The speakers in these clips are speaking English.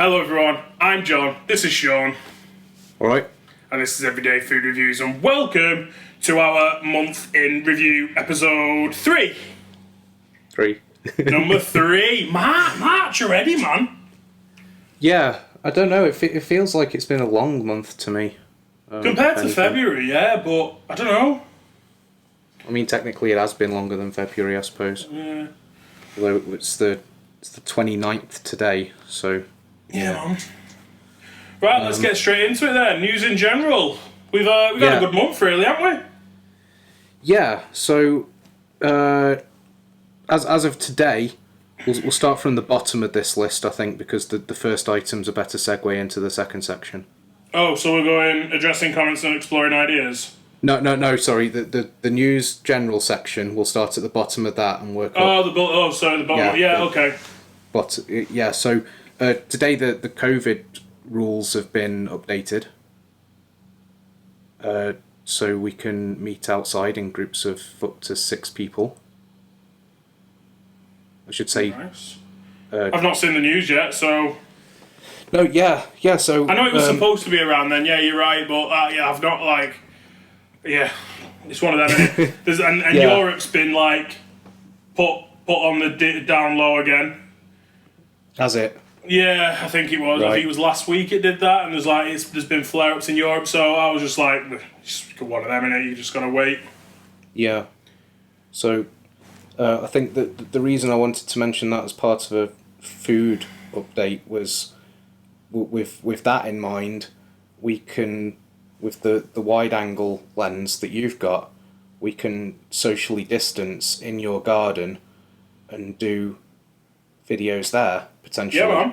Hello everyone, I'm John, this is Sean, Alright. and this is Everyday Food Reviews, and welcome to our month in review episode 3. 3. Number 3. March already, man. Yeah, I don't know, it feels like it's been a long month to me. Compared to February, yeah, but I don't know. I mean, technically it has been longer than February, I suppose. Yeah. Although it's the 29th today, so... Yeah, man. Right, let's get straight into it then. News in general. We've had a good month, really, haven't we? Yeah, so... As of today, we'll start from the bottom of this list, I think, because the first item's a better segue into the second section. Oh, so we're going addressing comments and exploring ideas? No, sorry, the news general section, we'll start at the bottom of that and work up. The bottom. Yeah, okay. But, yeah, so... today the COVID rules have been updated, so we can meet outside in groups of up to 6 people. I should say. Nice. I've not seen the news yet, so. No, yeah. So I know it was supposed to be around then. Yeah, you're right, but I've not like. Yeah, it's one of them. Isn't it? And Yeah. Europe's been like put on the down low again. Has it? Yeah, I think it was. Right. I think it was last week it did that, and there's been flare-ups in Europe, so I was just like, just one of them, innit? You just gotta wait. Yeah. So, I think that the reason I wanted to mention that as part of a food update was, with that in mind, we can, with the wide-angle lens that you've got, we can socially distance in your garden and do videos there, potentially. Yeah,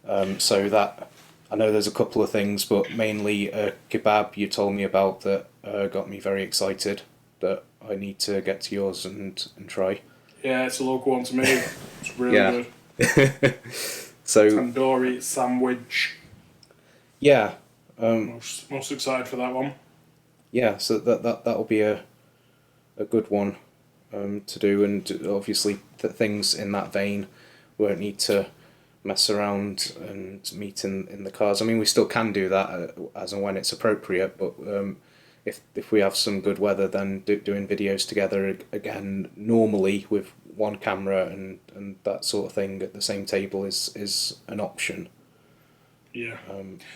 man. So that, I know there's a couple of things, but mainly a kebab you told me about that got me very excited, that I need to get to yours and try. Yeah, it's a local one to me. It's really good. So Tandoori sandwich. yeah, Most excited for that one. yeah. So that'll be a good one to do, and obviously things in that vein won't need to mess around and meet in the cars. I mean, we still can do that as and when it's appropriate, but if we have some good weather, then doing videos together again, normally with one camera and that sort of thing at the same table is an option. Yeah.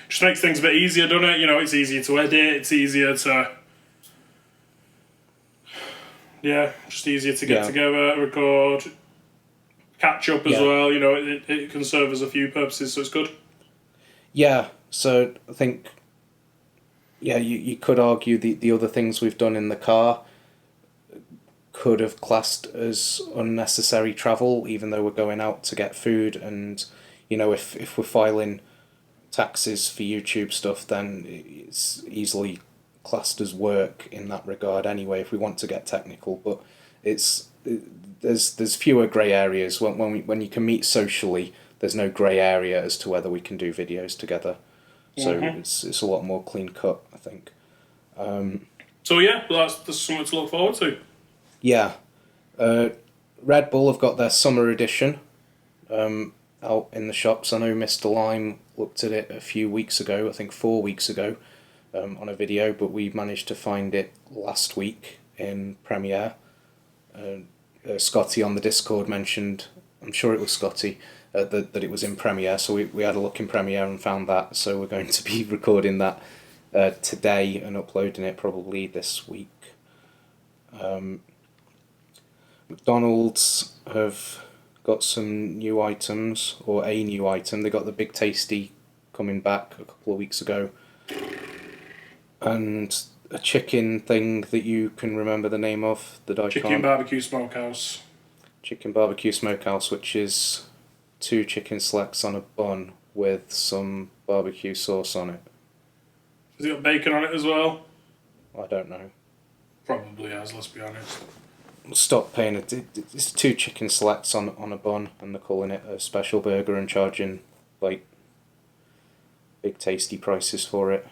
Just makes things a bit easier, doesn't it? You know, it's easier to edit, it's easier to... Yeah, just easier to get together, record... catch up as well, you know, it can serve as a few purposes, so it's good. Yeah, so I think, you could argue the other things we've done in the car could have classed as unnecessary travel, even though we're going out to get food, and, you know, if we're filing taxes for YouTube stuff, then it's easily classed as work in that regard anyway, if we want to get technical, but there's fewer grey areas when you can meet socially. There's no grey area as to whether we can do videos together, so it's a lot more clean cut, I think. So yeah, that's something to look forward to. Yeah, Red Bull have got their summer edition out in the shops. I know Mr. Lime looked at it a few weeks ago, I think 4 weeks ago, on a video, but we managed to find it last week in Premiere. Scotty on the Discord mentioned, I'm sure it was Scotty, that it was in Premiere, so we had a look in Premiere and found that, so we're going to be recording that today and uploading it probably this week. McDonald's have got some new items, or a new item. They got the Big Tasty coming back a couple of weeks ago, and a chicken thing that you can remember the name of that I can't. Chicken barbecue smokehouse. Chicken barbecue smokehouse, which is 2 chicken selects on a bun with some barbecue sauce on it. Has it got bacon on it as well? I don't know. Probably has, let's be honest. Stop paying it. It's 2 chicken selects on a bun, and they're calling it a special burger and charging like Big Tasty prices for it.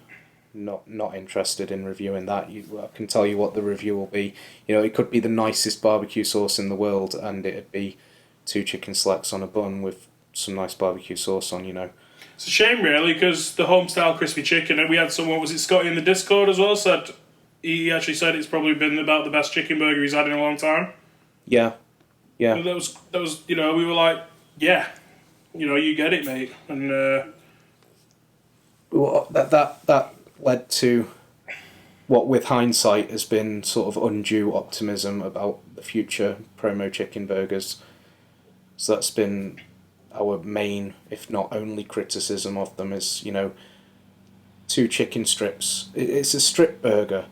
Not interested in reviewing that. I can tell you what the review will be. You know, it could be the nicest barbecue sauce in the world, and it'd be 2 chicken selects on a bun with some nice barbecue sauce on. You know, It's a shame, really, because the home-style crispy chicken, and we had someone, was it Scotty in the Discord as well, said he actually said it's probably been about the best chicken burger he's had in a long time. Yeah. Yeah. And that was we were like, yeah, you get it, mate. And well, that led to what, with hindsight, has been sort of undue optimism about the future promo chicken burgers. So that's been our main, if not only, criticism of them is, 2 chicken strips. It's a strip burger.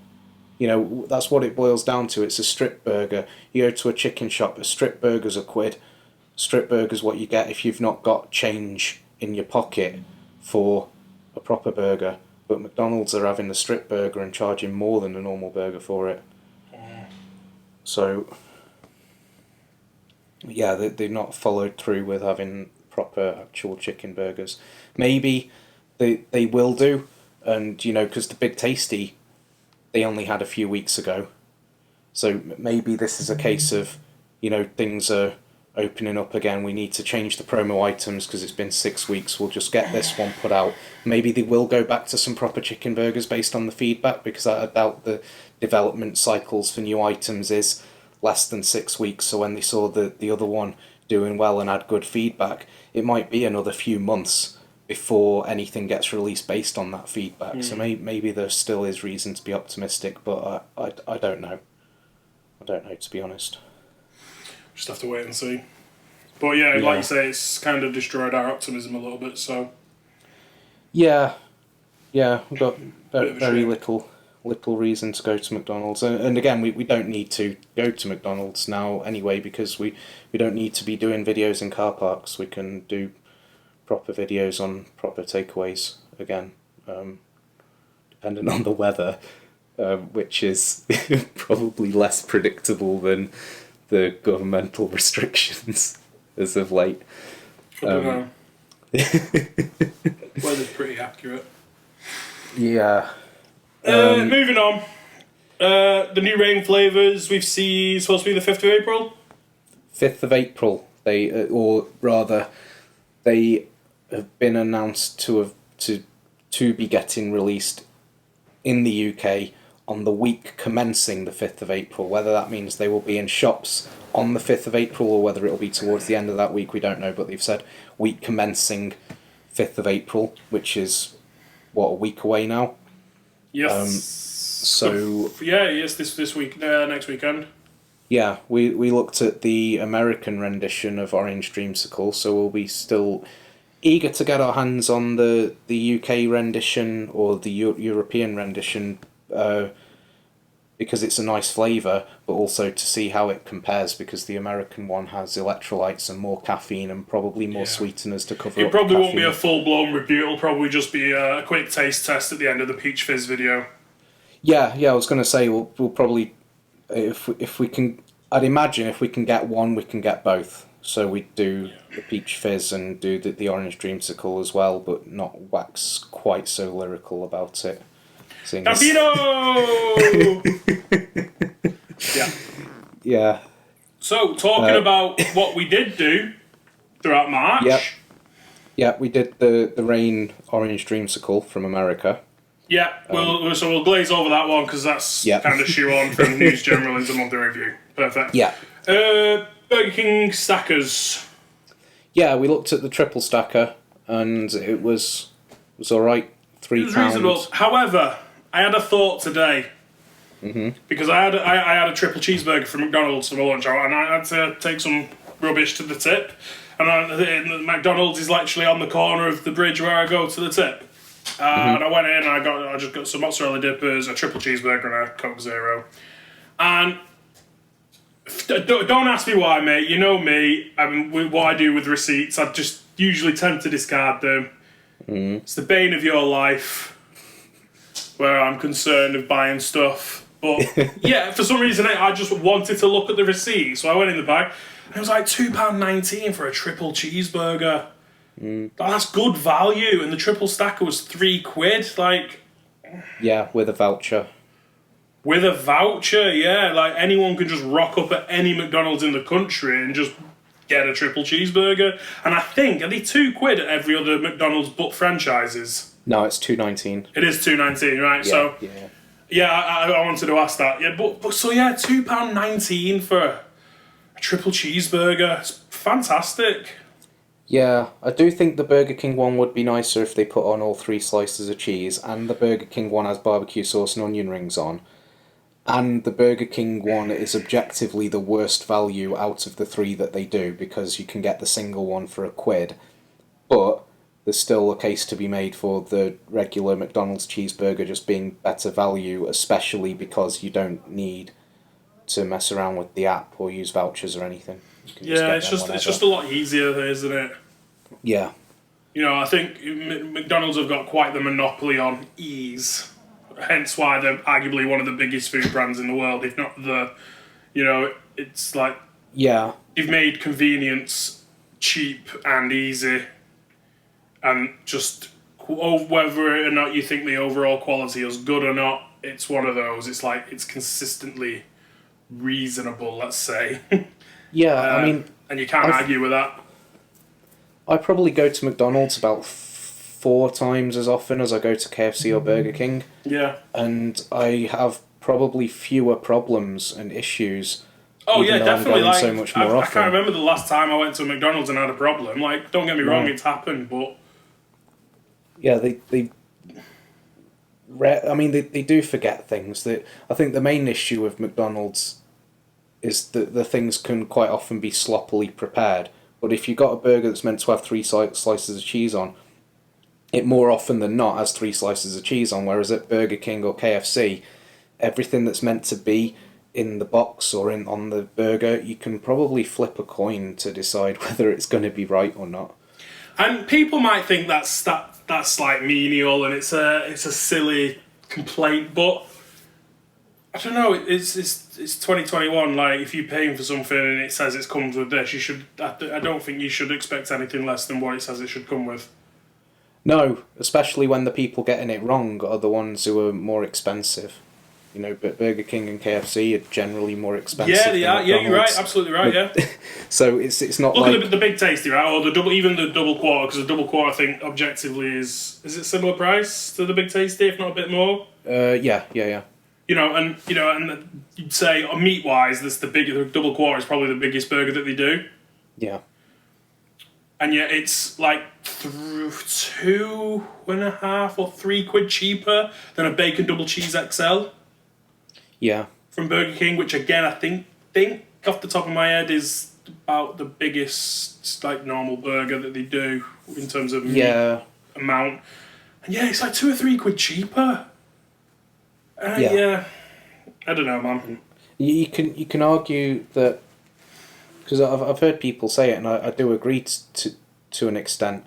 That's what it boils down to. It's a strip burger. You go to a chicken shop, a strip burger's £1. Strip burger's what you get if you've not got change in your pocket for a proper burger. But McDonald's are having the strip burger and charging more than a normal burger for it. So, yeah, they've not followed through with having proper actual chicken burgers. Maybe they will do, and because the Big Tasty, they only had a few weeks ago. So maybe this is a case of, things are opening up again. We need to change the promo items because it's been 6 weeks. We'll just get this one put out. Maybe they will go back to some proper chicken burgers based on the feedback, because I doubt the development cycles for new items is less than 6 weeks. So when they saw the other one doing well and had good feedback, it might be another few months before anything gets released based on that feedback. So maybe there still is reason to be optimistic, but I don't know. I don't know, to be honest. Just have to wait and see. But yeah, like you say, it's kind of destroyed our optimism a little bit, so... Yeah, we've got very little reason to go to McDonald's. And again, we don't need to go to McDonald's now anyway, because we don't need to be doing videos in car parks. We can do proper videos on proper takeaways again, depending on the weather, which is probably less predictable than the governmental restrictions as of late. I don't know. Weather's pretty accurate. Yeah. Moving on. The new rain flavours we've seen supposed to be the 5th of April? 5th of April. They have been announced to be getting released in the UK on the week commencing the 5th of April. Whether that means they will be in shops on the 5th of April or whether it will be towards the end of that week, we don't know, but they've said week commencing 5th of April, which is, a week away now? Yes. Yes, this week, next weekend. Yeah, we looked at the American rendition of Orange Dreamsicle, so we'll be still eager to get our hands on the UK rendition or the European rendition, because it's a nice flavour, but also to see how it compares, because the American one has electrolytes and more caffeine and probably more sweeteners to cover up. It probably won't be a full-blown review, it'll probably just be a quick taste test at the end of the Peach Fizz video. Yeah, I was going to say, we'll probably, if we can, I'd imagine if we can get one, we can get both. So we'd do the Peach Fizz and do the Orange Dreamsicle as well, but not wax quite so lyrical about it. Capito! Yeah. So, talking about what we did do throughout March. Yep, we did the Rain Orange Dreamsicle from America. Yeah, so we'll glaze over that one because that's kind of shoe on from News General into monthly review. Perfect. Yeah. Burger King stackers. Yeah, we looked at the triple stacker and it was all right. £3. It was reasonable. However, I had a thought today. Mm-hmm. Because I had a triple cheeseburger from McDonald's for my lunch hour, and I had to take some rubbish to the tip. And McDonald's is literally on the corner of the bridge where I go to the tip. And I went in and I just got some mozzarella dippers, a triple cheeseburger, and a Coke Zero. And don't ask me why, mate. You know me. What I do with receipts, I just usually tend to discard them. It's the bane of your life, where I'm concerned of buying stuff. But yeah, for some reason I just wanted to look at the receipt, so I went in the bag. And it was like £2.19 for a triple cheeseburger. That's good value, and the triple stacker was £3. Like, yeah, with a voucher. With a voucher, yeah. Like anyone can just rock up at any McDonald's in the country and just get a triple cheeseburger. And I think, are they £2 at every other McDonald's but franchises? No, it's $2.19. It is $2.19, right? Yeah, So, yeah. yeah, I wanted to ask that. Yeah, but so yeah, £2.19 for a triple cheeseburger. It's fantastic. Yeah, I do think the Burger King one would be nicer if they put on all 3 slices of cheese, and the Burger King one has barbecue sauce and onion rings on. And the Burger King one is objectively the worst value out of the 3 that they do, because you can get the single one for £1. But there's still a case to be made for the regular McDonald's cheeseburger just being better value, especially because you don't need to mess around with the app or use vouchers or anything. Yeah, it's just a lot easier, isn't it? Yeah. You know, I think McDonald's have got quite the monopoly on ease. Hence why they're arguably one of the biggest food brands in the world, if not the... You know, it's like... Yeah. You've made convenience cheap and easy. And just... Whether or not you think the overall quality is good or not, it's one of those. It's like, it's consistently reasonable, let's say. Yeah, I mean... And you can't argue with that. I probably go to McDonald's about 4 times as often as I go to KFC or Burger King. Yeah. And I have probably fewer problems and issues. Oh yeah, definitely. Like, so much more I often. can't remember the last time I went to McDonald's and had a problem. Like, don't get me wrong, it's happened, but... Yeah, they do forget things. I think the main issue with McDonald's is that the things can quite often be sloppily prepared. But if you've got a burger that's meant to have 3 slices of cheese on, it more often than not has 3 slices of cheese on, whereas at Burger King or KFC, everything that's meant to be in the box or on the burger, you can probably flip a coin to decide whether it's going to be right or not. And people might think that's like menial and it's a silly complaint, but I don't know. It's 2021. Like, if you're paying for something and it says it comes with this, you should. I don't think you should expect anything less than what it says it should come with. No, especially when the people getting it wrong are the ones who are more expensive. You know, but Burger King and KFC are generally more expensive. Yeah, they are. Yeah, you're right. Absolutely right. Yeah. So it's not Look like at the Big Tasty, right? Or the double quarter, because the double quarter, I think, objectively is it similar price to the Big Tasty, if not a bit more? Yeah. You know, and you'd say meat wise, the double quarter is probably the biggest burger that they do. Yeah. And yet it's like £2.5 or £3 cheaper than a bacon double cheese XL. Yeah. From Burger King, which again I think off the top of my head is about the biggest like normal burger that they do in terms of meat amount. And yeah, it's like £2 or £3 cheaper. Yeah. I don't know, man. You can argue that, because I've heard people say it, and I do agree to an extent.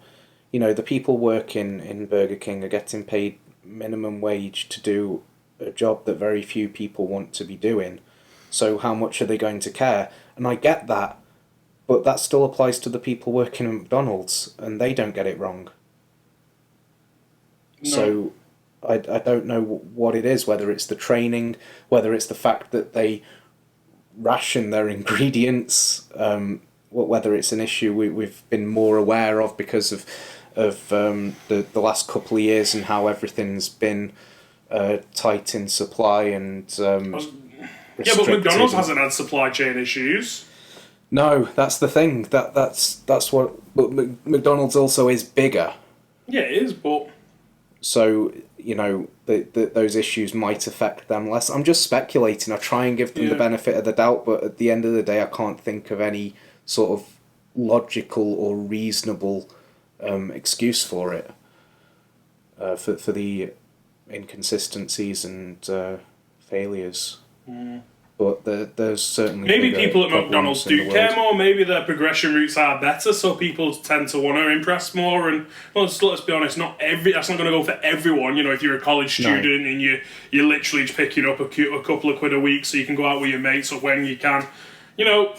You know, the people working in Burger King are getting paid minimum wage to do a job that very few people want to be doing. So how much are they going to care? And I get that, but that still applies to the people working at McDonald's, and they don't get it wrong. No. So I don't know what it is, whether it's the training, whether it's the fact that they ration their ingredients, whether it's an issue we've been more aware of because of the last couple of years and how everything's been tight in supply and yeah, but McDonald's hasn't had supply chain issues. No, that's the thing. That's what. But McDonald's also is bigger. Yeah, it is, but so you know those issues might affect them less. I'm just speculating. I try and give them the benefit of the doubt, but at the end of the day, I can't think of any sort of logical or reasonable excuse for it. For the inconsistencies and failures. But there's certainly maybe people at McDonald's do care more. Maybe their progression routes are better, so people tend to want to impress more. And let's be honest, that's not going to go for everyone. You know, if you're a college student and you're literally just picking up a couple of quid a week so you can go out with your mates or when you can, you know,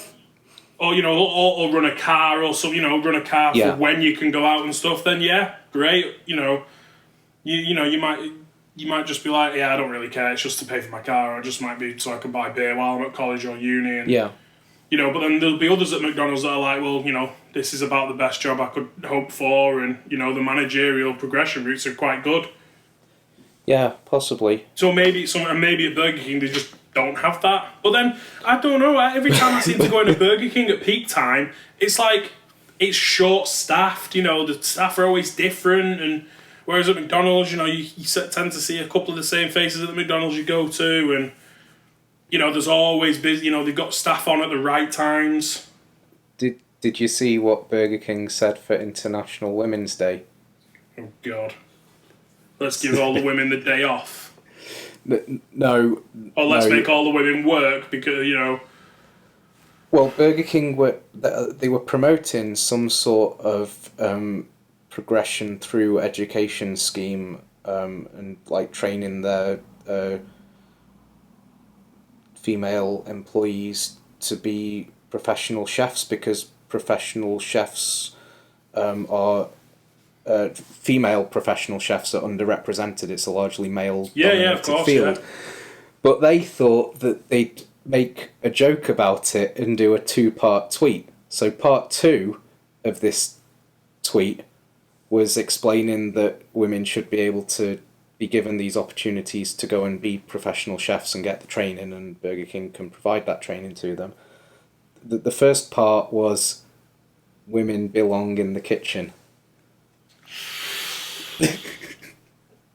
or run a car or something. You know, run a car for when you can go out and stuff. Then yeah, great. You know, you might just be like, yeah, I don't really care. It's just to pay for my car. Or it just might be so I can buy beer while I'm at college or uni. And, You know, but then there'll be others at McDonald's that are like, well, you know, this is about the best job I could hope for, and, you know, the managerial progression routes are quite good. Yeah, possibly. So maybe maybe at Burger King they just don't have that. But then, I don't know, every time I seem to go into Burger King at peak time, it's like, it's short-staffed, you know, the staff are always different, and whereas at McDonald's, you know, you tend to see a couple of the same faces at the McDonald's you go to, and, you know, there's always busy, you know, they've got staff on at the right times. Did you see what Burger King said for International Women's Day? Oh, God. Let's give all the women the day off. No. Or let's make all the women work because, you know... Well, Burger King were promoting some sort of progression through education scheme and like training their female employees to be professional chefs, because professional chefs are female professional chefs are underrepresented. It's a largely male dominated field. Yeah. But they thought that they'd make a joke about it and do a 2-part tweet. So part 2 of this tweet was explaining that women should be able to be given these opportunities to go and be professional chefs and get the training, and Burger King can provide that training to them. The first part was women belong in the kitchen.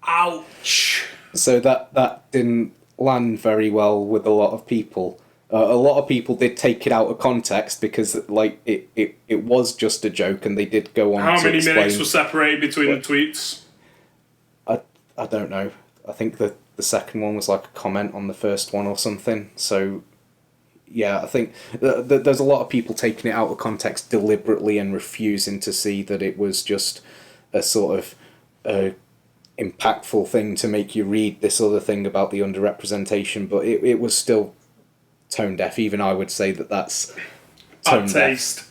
Ouch. So that didn't land very well with a lot of people. A lot of people did take it out of context because like it was just a joke, and they did go on to explain... How many minutes were separated between the tweets? I don't know. I think the second one was like a comment on the first one or something. So yeah, I think there's a lot of people taking it out of context deliberately and refusing to see that it was just a sort of impactful thing to make you read this other thing about the underrepresentation, but it was still tone deaf. Even I would say that that's tone deaf.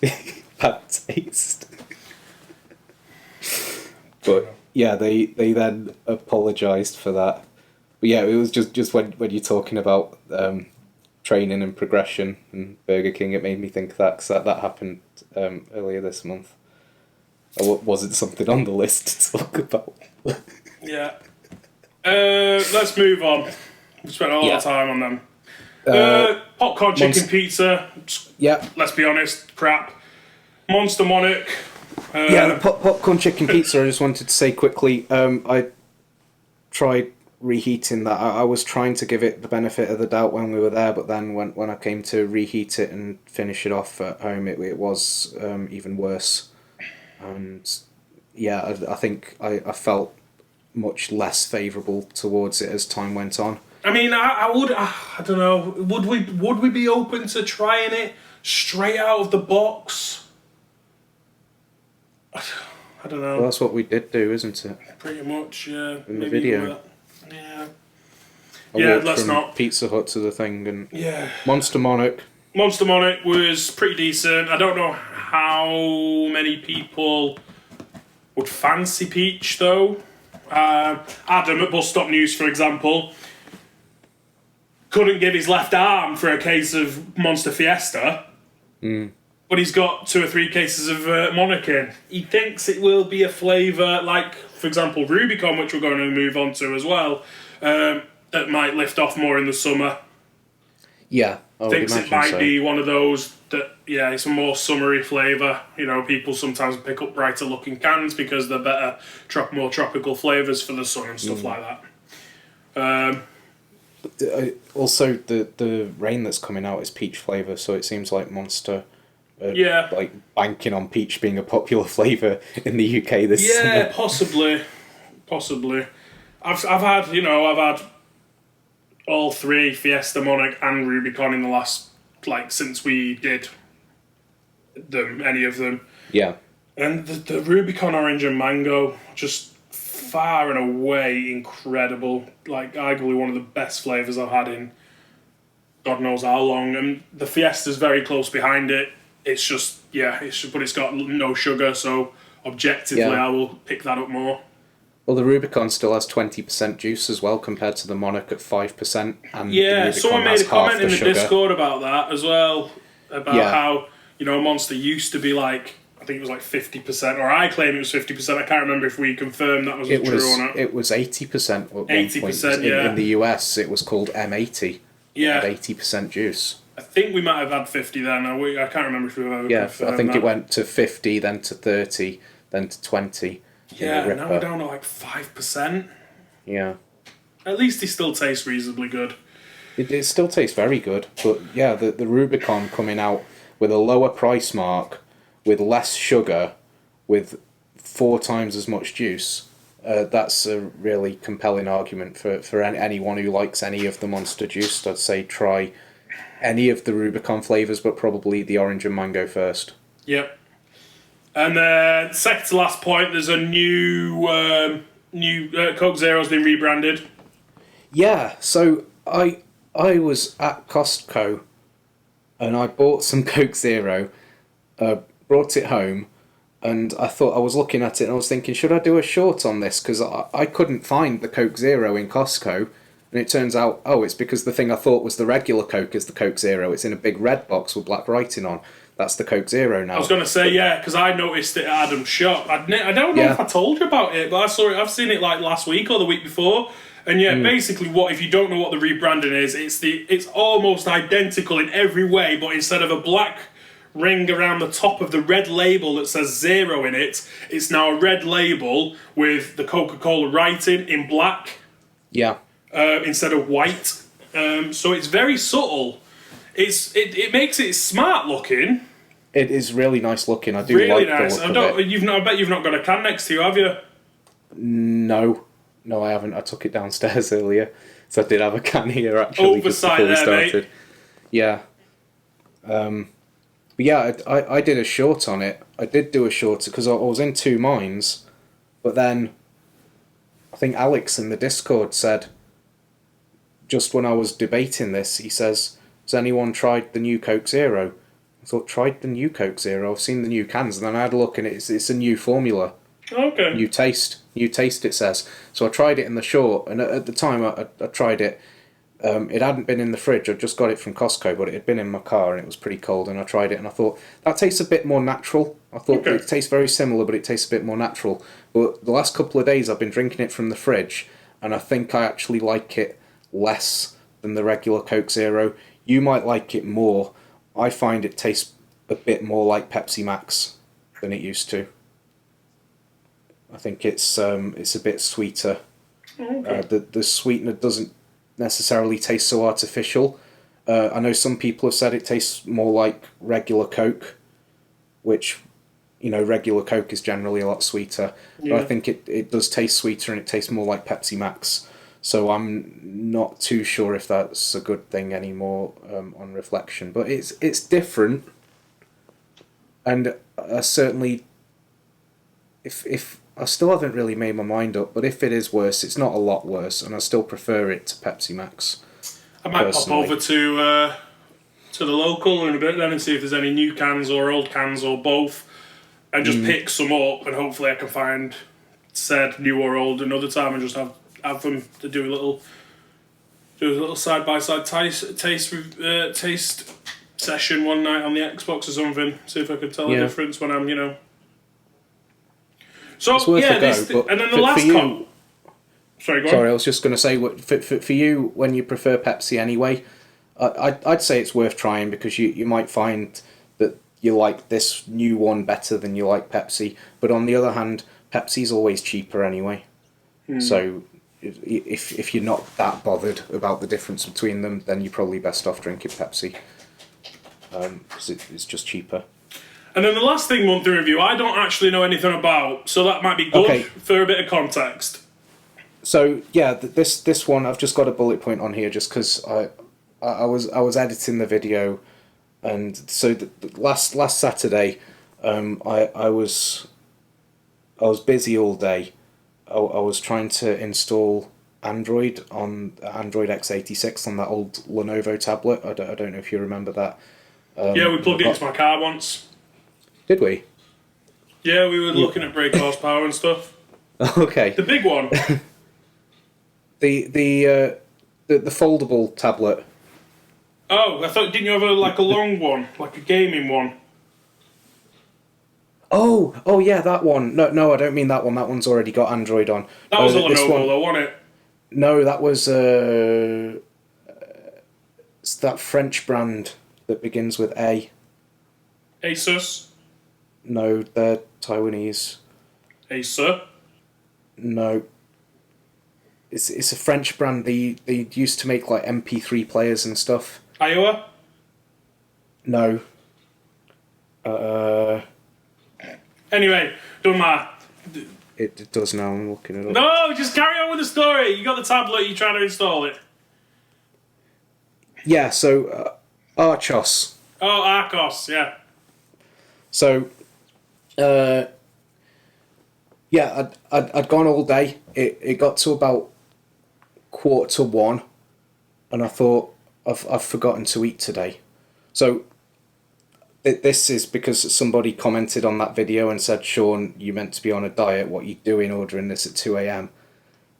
Bad taste. But yeah, they then apologised for that. But yeah, it was just when you're talking about training and progression and Burger King, it made me think of that, because that happened earlier this month. Or wasn't something on the list to talk about? Yeah. Let's move on. We spent a lot of time on them. Popcorn chicken pizza. Yeah. Let's be honest, crap. Monster Monarch. The popcorn chicken pizza, I just wanted to say quickly, I tried reheating that. I was trying to give it the benefit of the doubt when we were there, but then when I came to reheat it and finish it off at home, it was even worse. And yeah, I think I felt much less favourable towards it as time went on. I mean, I would, I don't know, would we be open to trying it straight out of the box? I don't know. Well, that's what we did do, isn't it? Pretty much, yeah. In the video. Yeah. I let's not. Pizza Hut to the thing, and yeah. Monster Monarch. Monster Monarch was pretty decent. I don't know how many people would fancy Peach, though. Adam at Bus Stop News, for example, couldn't give his left arm for a case of Monster Fiesta. But he's got 2 or 3 cases of Monarch in. He thinks it will be a flavour like, for example, Rubicon, which we're going to move on to as well, that might lift off more in the summer. Yeah, thinks it might be one of those that, yeah, it's a more summery flavour. You know, people sometimes pick up brighter looking cans because they're better, more tropical flavours for the sun and stuff like that. Also, the rain that's coming out is peach flavour, so it seems like Monster... like banking on peach being a popular flavour in the UK this summer. Yeah, possibly. I've had all 3 Fiesta, Monarch and Rubicon in the last, since we did any of them. Yeah. And the Rubicon orange and mango, just far and away incredible. Arguably one of the best flavours I've had in God knows how long. And the Fiesta's very close behind it. It's just, but it's got no sugar, so objectively I will pick that up more. Well, the Rubicon still has 20% juice as well, compared to the Monarch at 5%. And someone made a comment in the Discord about that as well. about Yeah. how, you know, a Monster used to be like, I think it was like 50%, or I claim it was 50%. I can't remember if we confirmed that was true or not. It was 80% at one 80%, point. yeah. In the US, it was called M80. Yeah. It had 80% juice. I think we might have had 50 then. I can't remember if we've ever confirmed I think that. it went to 50, then to 30, then to 20. Yeah, now we're down to like 5%. Yeah. At least they still taste reasonably good. It still tastes very good, but yeah, the Rubicon coming out with a lower price mark, with less sugar, with 4 times as much juice, that's a really compelling argument for anyone who likes any of the Monster juice. I'd say try any of the Rubicon flavours, but probably the orange and mango first. Yep. And then, second to last point, there's a new Coke Zero's been rebranded. Yeah, so I was at Costco and I bought some Coke Zero, brought it home, and I was looking at it and I was thinking, should I do a short on this? Because I couldn't find the Coke Zero in Costco, and it turns out, it's because the thing I thought was the regular Coke is the Coke Zero. It's in a big red box with black writing on. That's the Coke Zero now. I was going to say, yeah, because I noticed it at Adam's shop. I don't know if I told you about it, but I saw it. I've seen it like last week or the week before. And yeah, basically, if you don't know what the rebranding is, it's almost identical in every way, but instead of a black ring around the top of the red label that says Zero in it, it's now a red label with the Coca-Cola writing in black. Yeah. Instead of white. So it's very subtle. It makes it smart looking. It is really nice looking. I do really like nice. the look of it. I bet you've not got a can next to you, have you? No, I haven't. I took it downstairs earlier, so I did have a can here actually. Oversight just before we there, started. mate. Yeah. But yeah, I did a short on it. I did do a short because I was in two minds, but then I think Alex in the Discord said, just when I was debating this, he says, has anyone tried the new Coke Zero? I thought, tried the new Coke Zero? I've seen the new cans, and then I had a look and it's a new formula. Okay. New taste, it says. So I tried it in the short, and at the time I tried it. It hadn't been in the fridge. I just got it from Costco, but it had been in my car, and it was pretty cold. And I tried it, and I thought that tastes a bit more natural. I thought it tastes very similar, but it tastes a bit more natural. But the last couple of days, I've been drinking it from the fridge, and I think I actually like it less than the regular Coke Zero. You might like it more. I find it tastes a bit more like Pepsi Max than it used to. I think it's a bit sweeter. Okay. The sweetener doesn't necessarily taste so artificial. I know some people have said it tastes more like regular Coke, which, regular Coke is generally a lot sweeter. Yeah. But I think it does taste sweeter and it tastes more like Pepsi Max. So I'm not too sure if that's a good thing anymore on reflection. But it's different, and I certainly, if I still haven't really made my mind up, but if it is worse, it's not a lot worse, and I still prefer it to Pepsi Max. I might personally. pop over to the local in a bit then and see if there's any new cans or old cans or both, and just pick some up, and hopefully I can find said new or old another time and just have them to do a little side by side taste session one night on the Xbox or something. See if I can tell the difference when I'm So it's worth a go, and then the last con. Sorry, go on. Sorry, I was just going to say, for you, when you prefer Pepsi anyway, I'd say it's worth trying because you might find that you like this new one better than you like Pepsi. But on the other hand, Pepsi's always cheaper anyway. So if you're not that bothered about the difference between them, then you're probably best off drinking Pepsi. Because it's just cheaper. And then the last thing, monthly review, I don't actually know anything about, so that might be good for a bit of context. So yeah, this one I've just got a bullet point on here just because I was editing the video, and so the last Saturday, I was busy all day. I was trying to install Android on Android x86 on that old Lenovo tablet. I don't know if you remember that. Yeah, we plugged it into my car once. Did we? Yeah, we were looking at brake horsepower and stuff. Okay. The big one. The foldable tablet. Oh, I thought, didn't you have a long one? Like a gaming one? Oh yeah, that one. No, I don't mean that one. That one's already got Android on. That was a This Lenovo, one, though, wasn't it? no, that was it's that French brand that begins with A. Asus? No, they're Taiwanese. Acer? No, it's a French brand. They used to make like MP3 players and stuff. Iowa? No. Anyway, don't matter. It does now. I'm looking it up. No, just carry on with the story. You got the tablet, you're trying to install it. Yeah. So Archos. Oh, Arcos, yeah. So, yeah, I'd gone all day. It got to about 1:45, and I thought I've forgotten to eat today. So this is because somebody commented on that video and said, "Sean, you meant to be on a diet. What you doing ordering this at 2 a.m.?"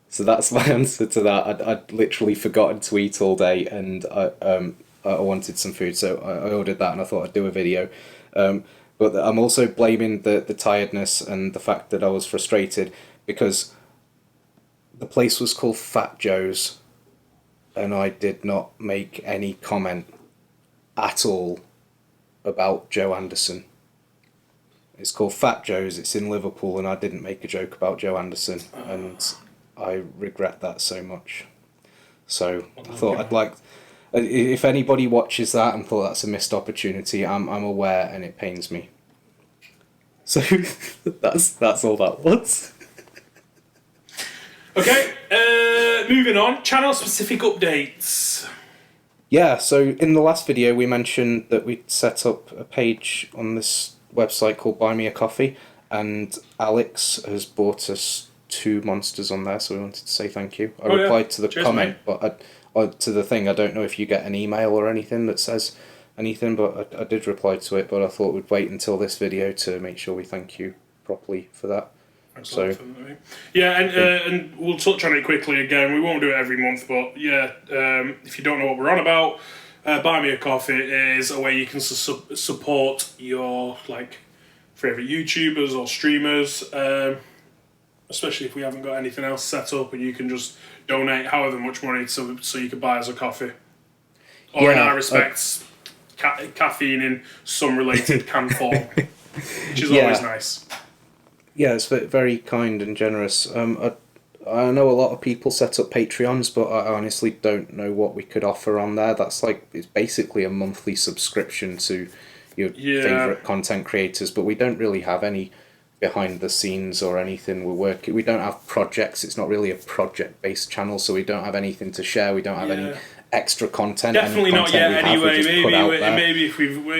So that's my answer to that. I'd literally forgotten to eat all day, and I wanted some food, so I ordered that, and I thought I'd do a video. But I'm also blaming the tiredness and the fact that I was frustrated because the place was called Fat Joe's, and I did not make any comment at all about Joe Anderson. It's called Fat Joe's, it's in Liverpool, and I didn't make a joke about Joe Anderson, and I regret that so much. So I thought I'd like... If anybody watches that and thought that's a missed opportunity, I'm aware, and it pains me. So that's all that was. Okay, moving on. Channel specific updates. Yeah, so in the last video we mentioned that we'd set up a page on this website called Buy Me a Coffee, and Alex has bought us 2 monsters on there, so we wanted to say thank you. I replied to the comment, mate. but to the thing, I don't know if you get an email or anything that says anything, but I did reply to it, but I thought we'd wait until this video to make sure we thank you properly for that. So, yeah, and we'll touch on it quickly again. We won't do it every month, but yeah, if you don't know what we're on about, Buy Me a Coffee is a way you can support your favourite YouTubers or streamers, especially if we haven't got anything else set up, and you can just donate however much money so you can buy us a coffee. Or in our respects, caffeine in some related can form, which is always nice. Yeah, it's very kind and generous. I know a lot of people set up Patreons, but I honestly don't know what we could offer on there. It's basically a monthly subscription to your favourite content creators, but we don't really have any behind the scenes or anything. We don't have projects. It's not really a project based channel, so we don't have anything to share. We don't have any extra content. Definitely not yet. Anyway,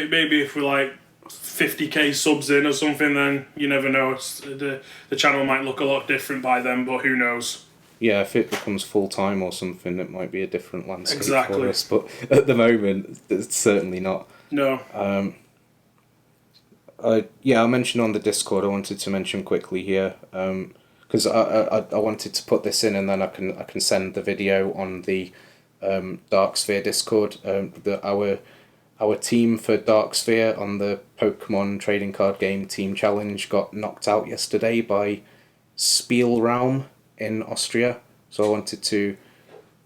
maybe if we're like 50k subs in or something, then you never know. The channel might look a lot different by then, but who knows? Yeah, if it becomes full time or something, it might be a different landscape for us. But at the moment, it's certainly not. No. I mentioned on the Discord. I wanted to mention quickly here because I wanted to put this in, and then I can send the video on the Dark Sphere Discord. Our team for Dark Sphere on the Pokemon trading card game team challenge got knocked out yesterday by Spielraum in Austria. So I wanted to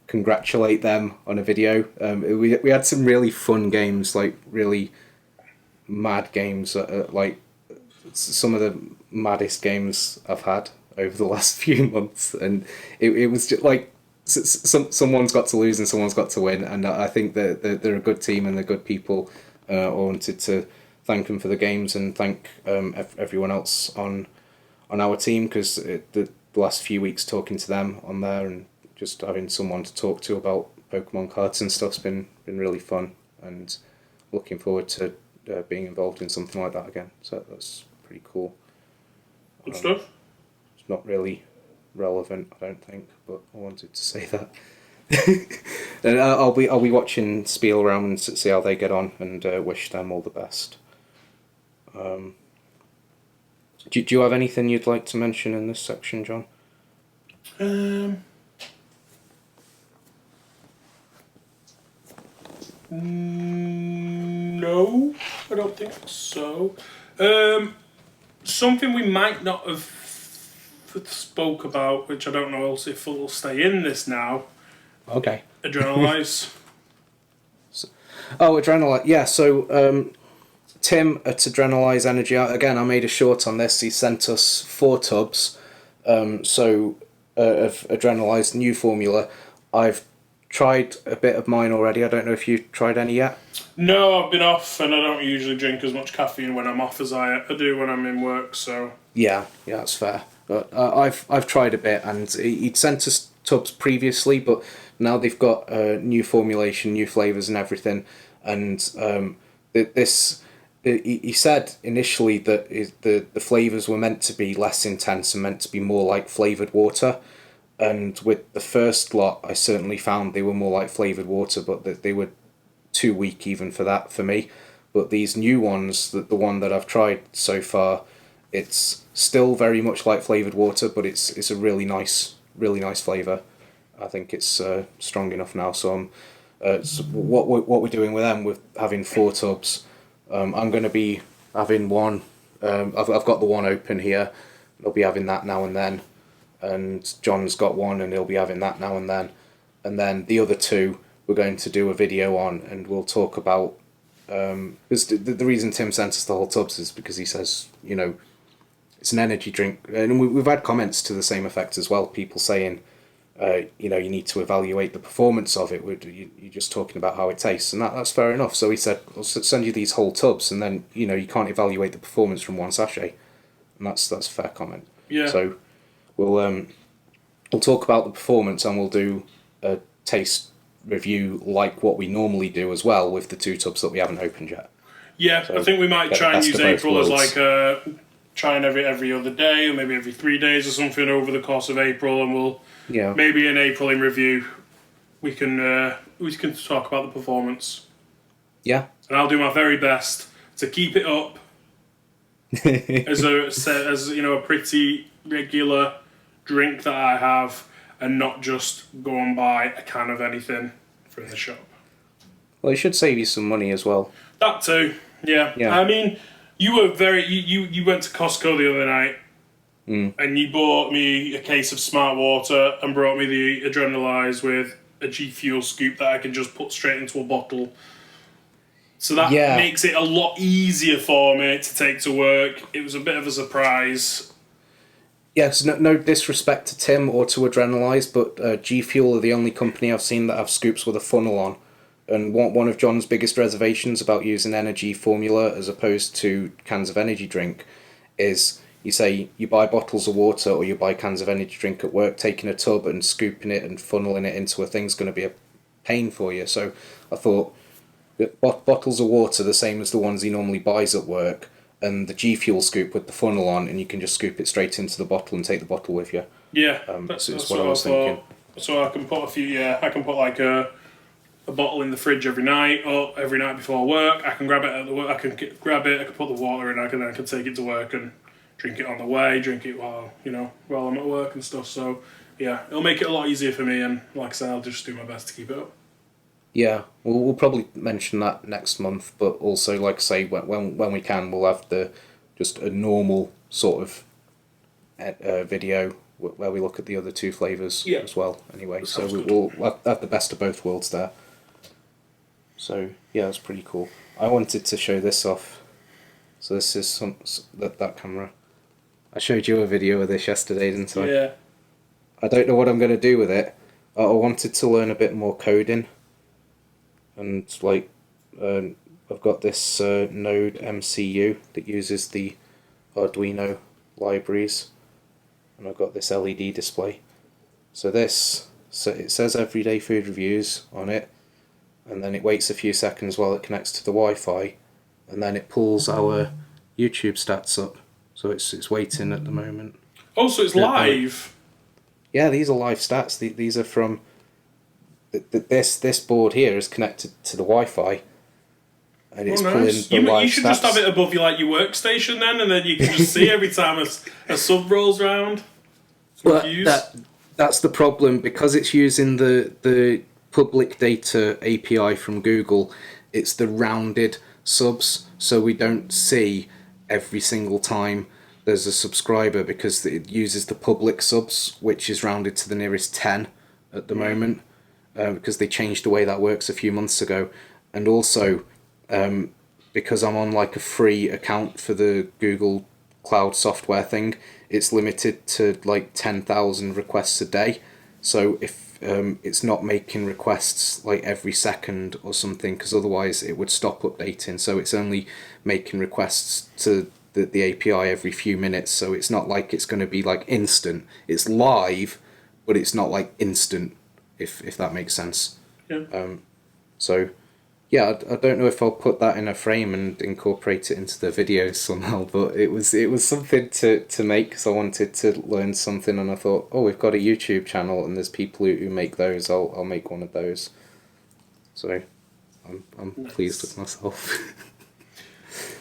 congratulate them on a video. We had some really fun games, like really mad games, like some of the maddest games I've had over the last few months, and it was just like someone's got to lose and someone's got to win, and I think that they're a good team and they're good people. I wanted to thank them for the games and thank everyone else on our team, because the last few weeks talking to them on there and just having someone to talk to about Pokemon cards and stuff's been really fun, and looking forward to being involved in something like that again. So that's pretty cool. Good stuff. It's not really relevant, I don't think, but I wanted to say that. And I'll be watching Spielraum and see how they get on, and wish them all the best. Do you have anything you'd like to mention in this section, John? No, I don't think so. Something we might not have spoke about, which I don't know if it will stay in this now. Okay. Adrenalize. Adrenalize. Yeah, so Tim at Adrenalize Energy, again, I made a short on this. He sent us 4 tubs of Adrenalize new formula. I've tried a bit of mine already. I don't know if you've tried any yet. No, I've been off, and I don't usually drink as much caffeine when I'm off as I do when I'm in work. So yeah, that's fair. But I've tried a bit, and he'd sent us tubs previously, but now they've got new formulation, new flavors, and everything. And he said initially that the flavors were meant to be less intense and meant to be more like flavored water. And with the first lot, I certainly found they were more like flavoured water, but that they were too weak even for that for me. But these new ones, the one that I've tried so far, it's still very much like flavoured water, but it's a really nice flavour. I think it's strong enough now. So what we're doing with them, with having 4 tubs, I'm going to be having one. I've got the one open here. I'll be having that now and then. And John's got one, and he'll be having that now and then the other 2 we're going to do a video on, and we'll talk about because the reason Tim sent us the whole tubs is because he says, you know, it's an energy drink, and we've had comments to the same effect as well, people saying you know, you need to evaluate the performance of it. You're just talking about how it tastes, and that's fair enough. So he said, I'll send you these whole tubs, and then, you know, you can't evaluate the performance from one sachet, and that's a fair comment. Yeah. So we'll talk about the performance, and we'll do a taste review like what we normally do as well with the 2 tubs that we haven't opened yet. Yeah, so I think we might try and use April as like trying every other day, or maybe every 3 days or something over the course of April, and we'll maybe in April in review we can talk about the performance. Yeah. And I'll do my very best to keep it up as you know, a pretty regular drink that I have, and not just go and buy a can of anything from the shop. Well, it should save you some money as well. That too, yeah. I mean, you were you went to Costco the other night, and you bought me a case of Smart Water and brought me the Adrenalize with a G Fuel scoop that I can just put straight into a bottle. So that makes it a lot easier for me to take to work. It was a bit of a surprise. Yes, no disrespect to Tim or to Adrenalize, but G Fuel are the only company I've seen that have scoops with a funnel on. And one of John's biggest reservations about using energy formula as opposed to cans of energy drink is, you say you buy bottles of water or you buy cans of energy drink at work, taking a tub and scooping it and funneling it into a thing's going to be a pain for you. So I thought that bottles of water, the same as the ones he normally buys at work, and the G Fuel scoop with the funnel on, and you can just scoop it straight into the bottle and take the bottle with you. Yeah, that's what I was thinking. So I can put I can put like a bottle in the fridge every night, or every night before work. I can grab it at the work. I can grab it. I can put the water in. I can take it to work and drink it on the way. Drink it while I'm at work and stuff. So yeah, it'll make it a lot easier for me. And like I said, I'll just do my best to keep it up. Yeah, we'll probably mention that next month. But also, like I say, when we can, we'll have just a normal sort of video where we look at the other 2 flavours as well. Anyway, so we'll have the best of both worlds there. So yeah, that's pretty cool. I wanted to show this off. So this is that camera. I showed you a video of this yesterday, didn't I? Yeah. I don't know what I'm going to do with it. I wanted to learn a bit more coding. And like, I've got this Node MCU that uses the Arduino libraries. And I've got this LED display. So it says everyday food reviews on it. And then it waits a few seconds while it connects to the Wi-Fi, and then it pulls our YouTube stats up. So it's waiting at the moment. Oh, so it's live? Yeah, these are live stats. These are from this board here is connected to the Wi-Fi, and it's pulling the live You should stats. just have it above your workstation then, and then you can just see every time a sub rolls round. Well, that's the problem, because it's using the public data API from Google, it's the rounded subs, so we don't see every single time there's a subscriber, because it uses the public subs, which is rounded to the nearest 10 at the moment, because they changed the way that works a few months ago. And also, because I'm on like a free account for the Google Cloud software thing, it's limited to like 10,000 requests a day. So if it's not making requests like every second or something, because otherwise it would stop updating. So it's only making requests to the API every few minutes. So it's not like it's going to be like instant. It's live, but it's not like instant, if that makes sense. Yeah. So yeah, I don't know if I'll put that in a frame and incorporate it into the videos somehow, but it was something to make, because I wanted to learn something, and I thought, oh, we've got a YouTube channel and there's people who make those. I'll make one of those. So I'm nice. Pleased with myself.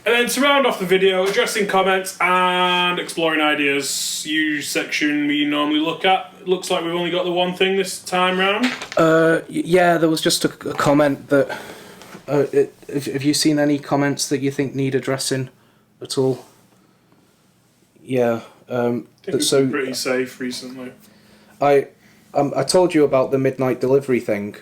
And then to round off the video, addressing comments and exploring ideas, usual section we normally look at. It looks like we've only got the one thing this time round. Yeah, there was just a comment that. Have you seen any comments that you think need addressing at all? Yeah. I think we've been pretty safe recently. I told you about the midnight delivery thing.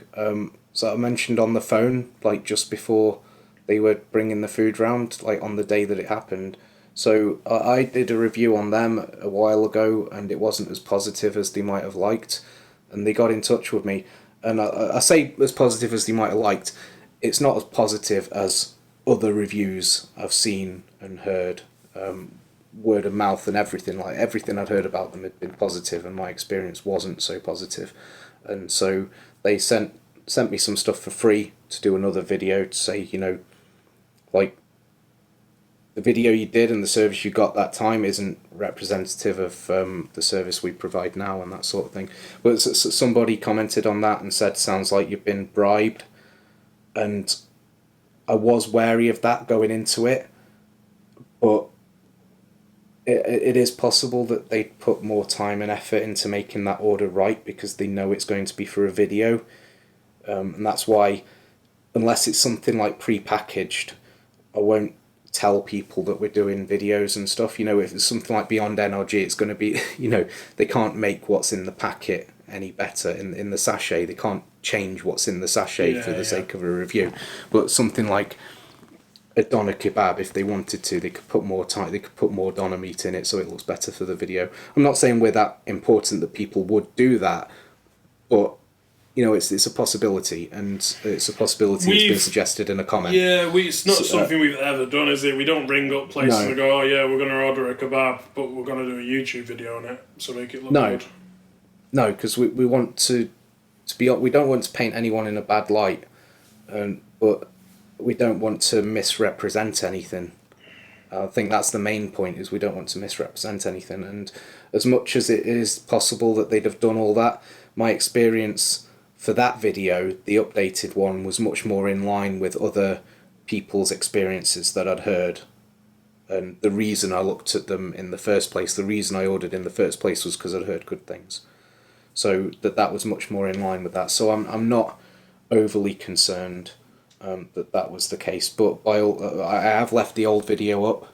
So I mentioned on the phone, like just before they were bringing the food round, like on the day that it happened. So I did a review on them a while ago, and it wasn't as positive as they might have liked. And they got in touch with me, and I say as positive as they might have liked. It's not as positive as other reviews I've seen and heard, word of mouth and everything. Like everything I'd heard about them had been positive, and my experience wasn't so positive. And so they sent me some stuff for free to do another video to say, like the video you did and the service you got that time isn't representative of the service we provide now, and that sort of thing. But somebody commented on that and said, sounds like you've been bribed. And I was wary of that going into it, but it is possible that they put more time and effort into making that order right, because they know it's going to be for a video, and that's why, unless it's something like pre-packaged, I won't tell people that we're doing videos and stuff. If it's something like Beyond NRG, it's going to be, they can't make what's in the packet any better in the sachet. They can't change what's in the sachet for the sake of a review. But something like a doner kebab, if they wanted to, they could put more time, they could put more doner meat in it so it looks better for the video. I'm not saying we're that important that people would do that, but it's a possibility, and it's a possibility that's been suggested in a comment. Yeah, it's not something we've ever done, is it? We don't ring up places and go, oh yeah, we're going to order a kebab, but we're going to do a YouTube video on it, so make it look good. No, because we want to be. We don't want to paint anyone in a bad light, but we don't want to misrepresent anything. I think that's the main point, is we don't want to misrepresent anything. And as much as it is possible that they'd have done all that, my experience for that video, the updated one, was much more in line with other people's experiences that I'd heard. And the reason I looked at them in the first place, the reason I ordered in the first place, was because I'd heard good things. So that was much more in line with that. So I'm not overly concerned that was the case. But I have left the old video up,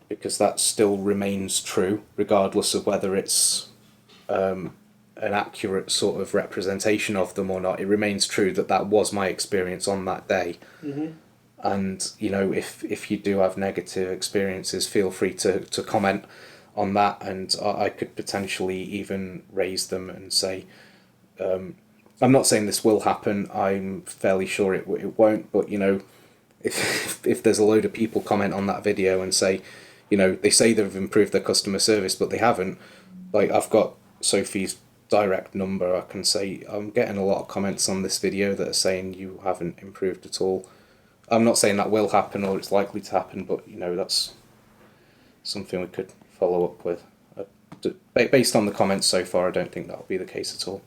because that still remains true, regardless of whether it's an accurate sort of representation of them or not. It remains true that was my experience on that day. Mm-hmm. And if you do have negative experiences, feel free to comment on that, and I could potentially even raise them and say, I'm not saying this will happen, I'm fairly sure it won't, but if there's a load of people comment on that video and say, they say they've improved their customer service but they haven't, like I've got Sophie's direct number, I can say, I'm getting a lot of comments on this video that are saying you haven't improved at all. I'm not saying that will happen or it's likely to happen, but that's something we could follow up with. Based on the comments so far, I don't think that'll be the case at all.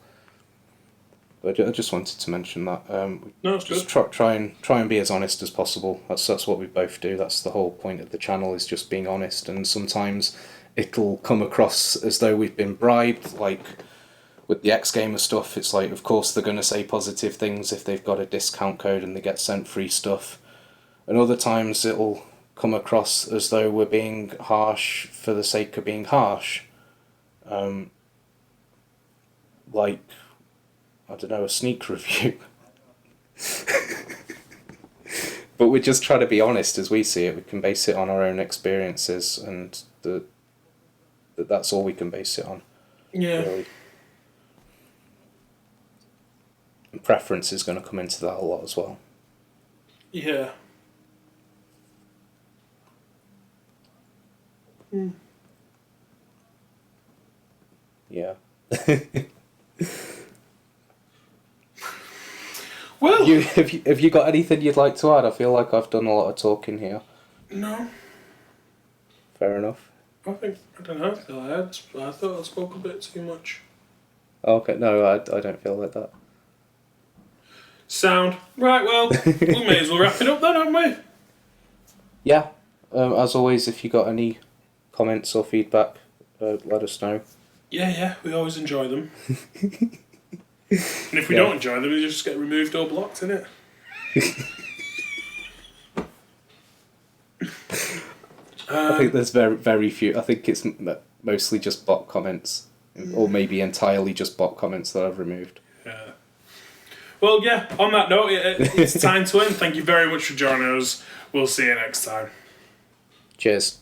But I just wanted to mention that. No, it's just good. Try and be as honest as possible. That's what we both do. That's the whole point of the channel, is just being honest. And sometimes it'll come across as though we've been bribed. Like with the X Gamer stuff, it's like, of course they're going to say positive things if they've got a discount code and they get sent free stuff. And other times it'll come across as though we're being harsh for the sake of being harsh. Like, I don't know, a sneak review. But we just try to be honest as we see it. We can base it on our own experiences, and that's all we can base it on. Yeah. Really. And preference is going to come into that a lot as well. Yeah. Yeah. Well, have you got anything you'd like to add? I feel like I've done a lot of talking here. No. Fair enough. I don't know. I thought I spoke a bit too much. Okay, no, I don't feel like that. Sound. Right, well, we may as well wrap it up then, haven't we? Yeah. As always, if you got any comments or feedback, let us know. Yeah, we always enjoy them. And if we don't enjoy them, they just get removed or blocked, innit? I think there's very few. I think it's mostly just bot comments, or maybe entirely just bot comments that I've removed. Yeah. Well, yeah, on that note, it's time to end. Thank you very much for joining us. We'll see you next time. Cheers.